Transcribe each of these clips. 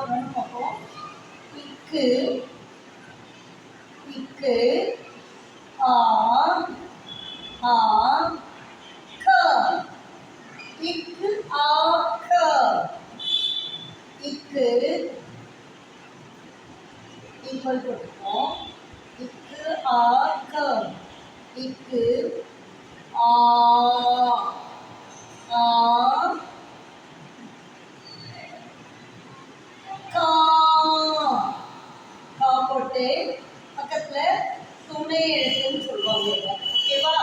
சொல்லணும்னு பார்ப்போம். இக்கு இக்கு ஆ ஆ க இக்கு ஆ க இக்கு ஈக்குவல் போட்டுப்போம். இக்கு ஆ க இக்கு ஆ ஆ கா கா போட்டு பக்கத்துல துணை எழுத்துன்னு சொல்லுவாங்க. ஓகேவா?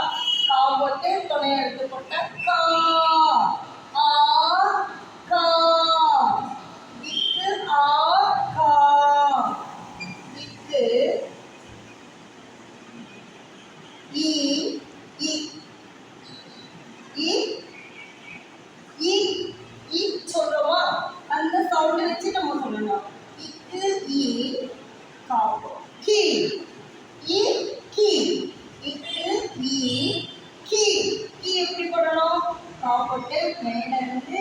கா போட்டு துணை எழுத்து போட்ட கா ஆ கா இக்கு ஆ கா இக்கு ஈ இ இ இ இ சொல்றோமா? அந்த சவுண்ட் வச்சு நம்ம சொல்லணும். இக்கு ஈ காப்போ கி இ கி இக்கு ஈ கி கி எப்படி போடணும்? காப்போட்டு மேல இருந்து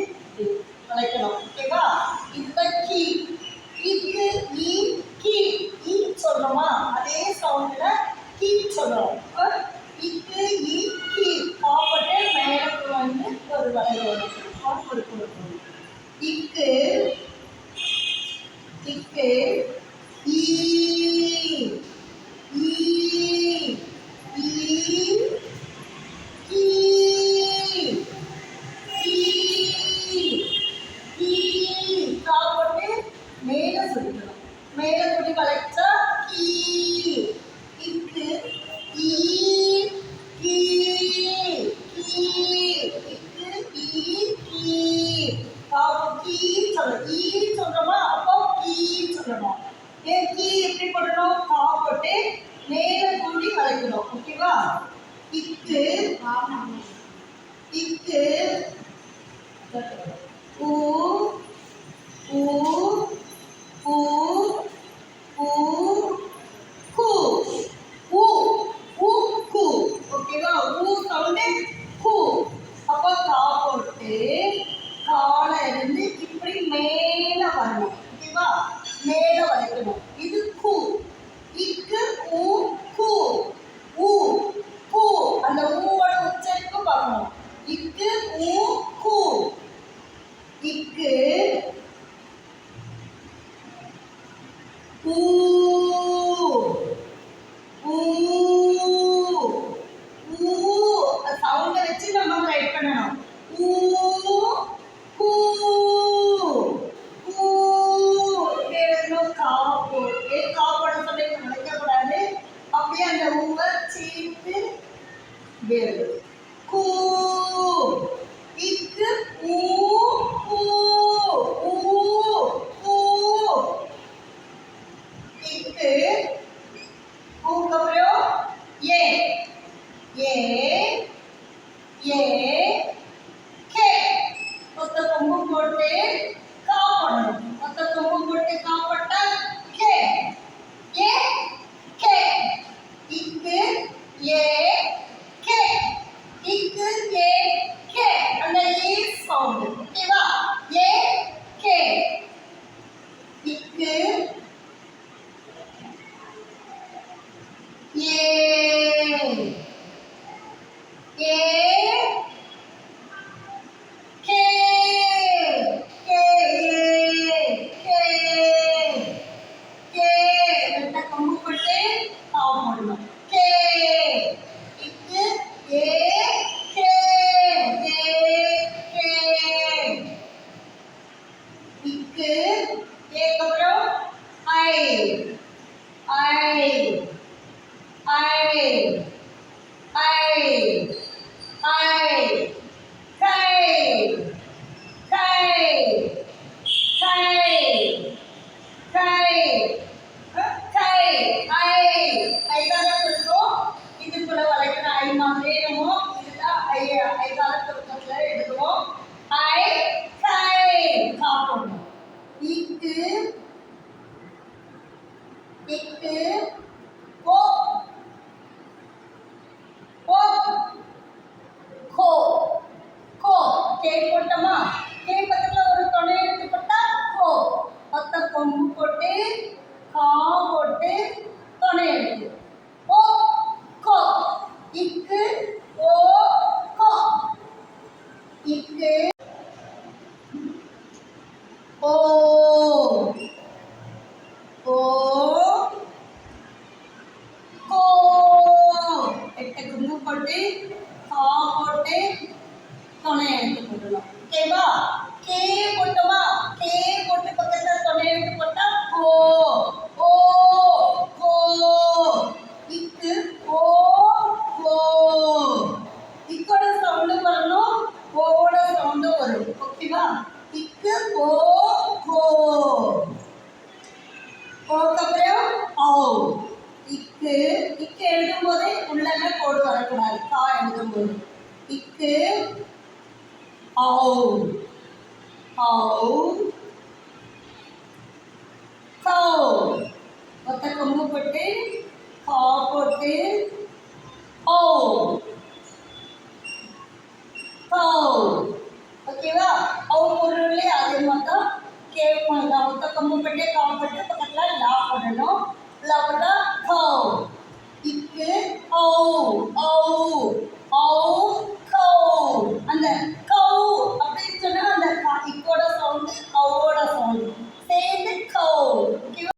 வளைக்கணும். ஓகேவா? இதுதான் கி. இக்கு ஈ கி இ சொல்றோமா? அதே சவுண்ட்ல கி சொல்றோம். இக்கு ஈ கி காப்போட்டு மேல வந்து ஒரு வளைக்கணும். ஒரு கொடுக்கணும். இக்கு இக்கு ஈ ஈ ஈ கீ கீ கீ கா போட்டு மேல சுத்தணும். மேல துணி வளைச்சா கீ இக்கு ஈ கீ கீ இக்கு ஈ கீ காவு கீ சொல்லணும். ஈ சொல்றோமா? அப்போ கீ சொல்லணும். ஏன் கீ எப்படி போடணும்? கா போட்டு மேல துணி வளைக்கணும். ஓகேவா? இக்கு இக்கு ஊ ஊ ஊ ஊ கு ஊ ஊ கு. ஓகேவா? ஊ சவுண்டு கு. அப்போ கா போட்டு கால இருந்து இப்படி மேல வரணும். ஓகேவா? மேல வளைக்கணும். இது கு. இக்கு ஊ கு ஊ கு. அந்த ஊவோட உச்சரிப்பு பார்க்கணும். இக்கு ஊ கு இக்கு ஊ ஊ ஊ சவுண்ட வச்சு நம்ம ரைட் பண்ணணும். ஊ கூ கூ எழுதணும். கா போட்டு கா போட சொல்லி நினைக்கக்கூடாது. அப்படியே அந்த ஊவை சீட்டு வேறு கூ இக்கு ஊ கூ ஊ கூ இக்கு ஊக்கு அப்புறம் ஏ ஏ ஏ கே ஒத்த கொம்பு போட்டு கா போடணும். ஒத்த கொம்பு போட்டு கா போட்டா கே ஏ கே இக்கு ஏ கே இக்கு ஏ கே அந்த ஏ சவுண்ட். ஓகேவா? ஏ கே இக்கு ஏ ஏ கே கே கே கே ரெட்ட கொம்பு போட்டு கா போடணும். கே இக்கு ஏ கே ஏ கே இக்கு ஏக்கு அப்புறம் ஐ ஐ ஐ ஐ ஐ கை கை கை கை கை ஐ ஐகால இருக்கும். இதுக்குள்ள வளைக்கிற ஐ மாதிரி நம்ம இதுதான் ஐகால பக்கத்துல எடுத்துவோம். ஐ கை காப்போம். இக்கு ஓ ஓ கோ எட்ட கும்பு போட்டு கா போட்டு துணை எழுத்து போடணும். ஓகேவா? கே போட்டோமா? கே போட்டு பக்கத்துல துணை எழுத்து போட்டா கோ. ஓ கோ. இக்கு ஓ கோ. இக்கோட சவுண்டும் வரணும், ஓட சவுண்டும் வரும். ஓகேவா? இக்கு ஓ கோ. கோக்கப்புறம் ஓ. இக்கு இக்கு எழுதும் போதே உள்ளங்க கோடு வரக்கூடாது. கா எழுதும் போது இக்கு ஓ ஓ கோ. ஒத்த கொம்பு போட்டு கா போட்டு ஓ கோ. ஓகேவா? ஓ பொருளே அதே மாதிரி தான் கேட்பாங்க. ஒத்த கொம்பு போட்டு கா போட்டு பக்கத்துல லா போடணும். லா போட்டா கோ. இக்கு ஓ ஓ ஓ